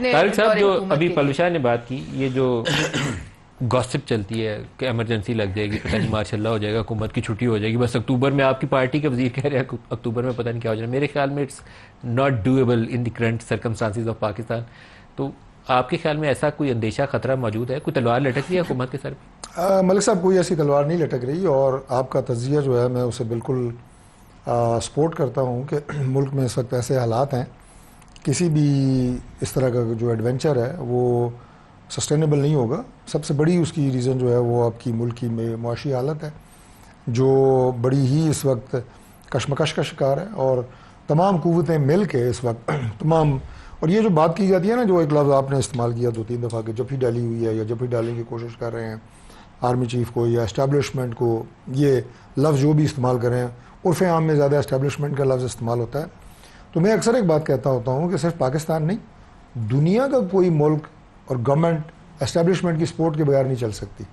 طارق صاحب جو ابھی پلوشا نے بات کی، یہ جو گوسپ چلتی ہے کہ ایمرجنسی لگ جائے گی، پتہ نہیں مارشاء اللہ ہو جائے گا، حکومت کی چھٹی ہو جائے گی بس اکتوبر میں، آپ کی پارٹی کے وزیر کہہ رہے ہیں اکتوبر میں پتہ نہیں کیا ہو جائے گا. میرے خیال میں it's not doable in the current circumstances of Pakistan. تو آپ کے خیال میں ایسا کوئی اندیشہ خطرہ موجود ہے؟ کوئی تلوار لٹک رہی ہے حکومت کے سر پہ؟ ملک صاحب کوئی ایسی تلوار نہیں لٹک رہی، اور آپ کا تجزیہ جو ہے میں اسے بالکل سپورٹ کرتا ہوں کہ ملک میں اس وقت ایسے حالات ہیں، کسی بھی اس طرح کا جو ایڈونچر ہے وہ سسٹینیبل نہیں ہوگا. سب سے بڑی اس کی ریزن جو ہے وہ آپ کی ملک کی معاشی حالت ہے جو بڑی ہی اس وقت کشمکش کا شکار ہے، اور تمام قوتیں مل کے اس وقت تمام، اور یہ جو بات کی جاتی ہے نا، جو ایک لفظ آپ نے استعمال کیا 2-3 دفعہ کہ جب ہی ڈالی ہوئی ہے یا جب ہی ڈالنے کی کوشش کر رہے ہیں آرمی چیف کو یا اسٹیبلشمنٹ کو، یہ لفظ جو بھی استعمال کر رہے ہیں، عرف عام میں زیادہ اسٹیبلشمنٹ کا لفظ استعمال ہوتا ہے. تو میں اکثر ایک بات کہتا ہوتا ہوں کہ صرف پاکستان نہیں، دنیا کا کوئی ملک اور گورنمنٹ اسٹیبلشمنٹ کی سپورٹ کے بغیر نہیں چل سکتی،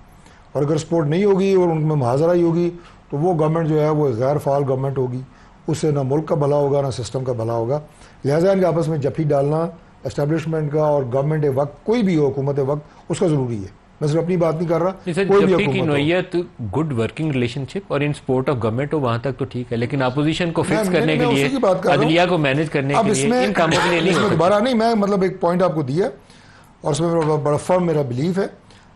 اور اگر سپورٹ نہیں ہوگی اور ان میں محاذرہ ہی ہوگی تو وہ گورنمنٹ جو ہے وہ غیر فعال گورنمنٹ ہوگی، اس سے نہ ملک کا بھلا ہوگا نہ سسٹم کا بھلا ہوگا. لہٰذا ان کے آپس میں جفی ڈالنا اسٹیبلشمنٹ کا اور گورنمنٹ وقت کوئی بھی ہو، حکومت وقت، اس کا ضروری ہے. میں صرف اپنی بات نہیں کر رہا، کوئی بھی کی نوعیت گڈ ورکنگ ریلیشن شپ اور ان سپورٹ آف گورنمنٹ ہو وہاں تک تو ٹھیک ہے، لیکن اپوزیشن کو فکس کرنے کے لیے، عدلیہ کو مینیج کرنے کے لیے، ان کاموں کے لیے نہیں ہو سکتا. دوبارہ نہیں، میں مطلب ایک پوائنٹ آپ کو دیا اور اس میں بڑا فرم میرا بلیف ہے.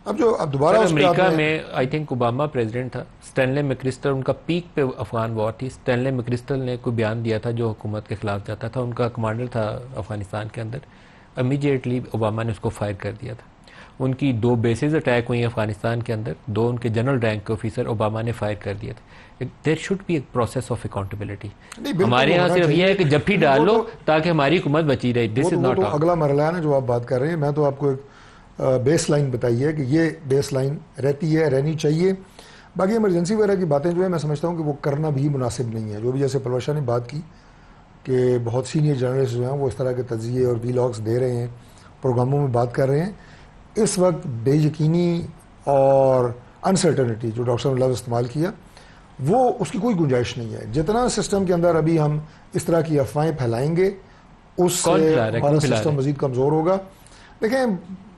اب دوبارہ امریکہ میں آئی تھنک اوباما پریزیڈنٹ تھا، اسٹینلے میکرسٹل ان کا پیک پہ افغان وار تھی، اسٹینلے میکرسٹل نے کوئی بیان دیا تھا جو حکومت کے خلاف جاتا تھا، ان کا کمانڈر تھا افغانستان کے اندر، امیڈیٹلی اوباما نے اس کو فائر کر دیا تھا. ان کی 2 بیسز اٹیک ہوئی افغانستان کے اندر، 2 ان کے جنرل رینک کے آفیسر اوباما نے فائر کر دیا تھا. There should be a process of accountability. ہمارے یہاں صرف یہ ہے کہ جب بھی ڈال لو تاکہ ہماری حکومت بچی رہے. دس از ناٹ اگلا مرحلہ ہے نا جو آپ بات کر رہے ہیں. میں تو آپ کو ایک بیس لائن بتائی ہے کہ یہ بیس لائن رہتی ہے، رہنی چاہیے. باقی ایمرجنسی وغیرہ کی باتیں جو ہے میں سمجھتا ہوں کہ وہ کرنا بھی مناسب نہیں ہے. جو بھی جیسے پلوشا نے بات کی کہ بہت سینئر جرنلسٹ جو ہیں وہ اس طرح کے تجزیے اور ویلاگس دے رہے ہیں، پروگراموں میں بات کر رہے ہیں. اس وقت بے یقینی اور انسرٹنٹی جو ڈاکٹر صاحب نے لفظ استعمال کیا، وہ اس کی کوئی گنجائش نہیں ہے. جتنا سسٹم کے اندر ابھی ہم اس طرح کی افواہیں پھیلائیں گے اس سے ہمارا سسٹم مزید کمزور ہوگا. دیکھیں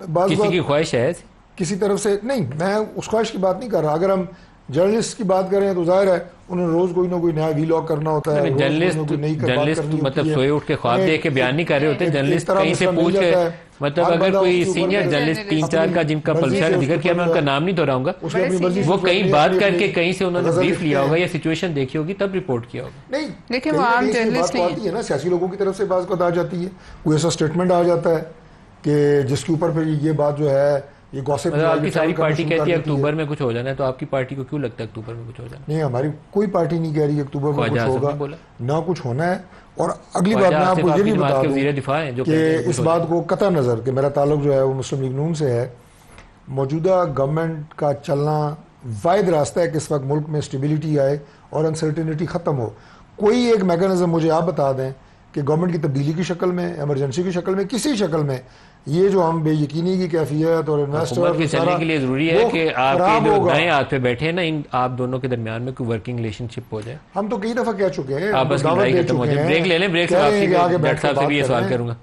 بعض کسی کی خواہش ہے کسی طرف سے نہیں، میں اس خواہش کی بات نہیں کر رہا. اگر ہم جرنلسٹ کی بات کریں تو ظاہر ہے انہوں نے روز کوئی نہ کوئی نیا ویلاگ کرنا ہوتا ہے. جرنلسٹ مطلب سوئے اٹھ کے خواب دیکھ کے بیان نہیں کر رہے ہوتے. جرنلسٹ کہیں سے پوچھ کے، مطلب اگر کوئی سینئر جرنلسٹ 3-4 کا جن کا پلوشا نے ذکر کیا، میں ان کا نام نہیں دہراؤں گا، وہ کہیں بات کر کے کہیں سے انہوں نے بریف لیا ہوگا یا سچویشن دیکھی ہوگی تب رپورٹ کیا ہوگا. نہیں لیکن وہ عام جرنلسٹ نہیں ہے نا، سیاسی لوگوں کی طرف سے بعض بات آ جاتی ہے، کوئی ایسا اسٹیٹمنٹ آ جاتا ہے کہ جس کے اوپر پھر یہ بات جو ہے یہ گوسپ. آپ کی ساری پارٹی کہتی ہے اکتوبر میں کچھ ہو جانا ہے، تو آپ کی پارٹی کو کیوں لگتا ہے اکتوبر میں کچھ ہو جانا؟ نہیں، ہماری کوئی پارٹی نہیں کہہ رہی اکتوبر میں کچھ ہوگا، نہ کچھ ہونا ہے. اور اگلی بات میں آپ کو یہ بھی بتا دوں کہ اس بات کو قطع نظر کہ میرا تعلق جو ہے وہ مسلم لیگ نون سے ہے، موجودہ گورنمنٹ کا چلنا واحد راستہ ہے کہ اس وقت ملک میں اسٹیبلٹی آئے اور انسرٹینٹی ختم ہو. کوئی ایک میکانزم مجھے آپ بتا دیں کہ گورنمنٹ کی تبدیلی کی شکل میں، ایمرجنسی کی شکل میں، کسی شکل میں یہ جو ہم بے یقینی کی کیفیت اور انویسٹر کے چلنے کے لیے ضروری ہے کہ آپ کے جو دائیں ہاتھ پہ بیٹھے ہیں نا، ان آپ دونوں کے درمیان میں کوئی ورکنگ ریلیشن شپ ہو جائے. ہم تو کئی دفعہ کہہ چکے ہیں، آپ بس بریک لے لیں، بریک سے ڈاکٹر صاحب سے بھی یہ سوال کروں گا.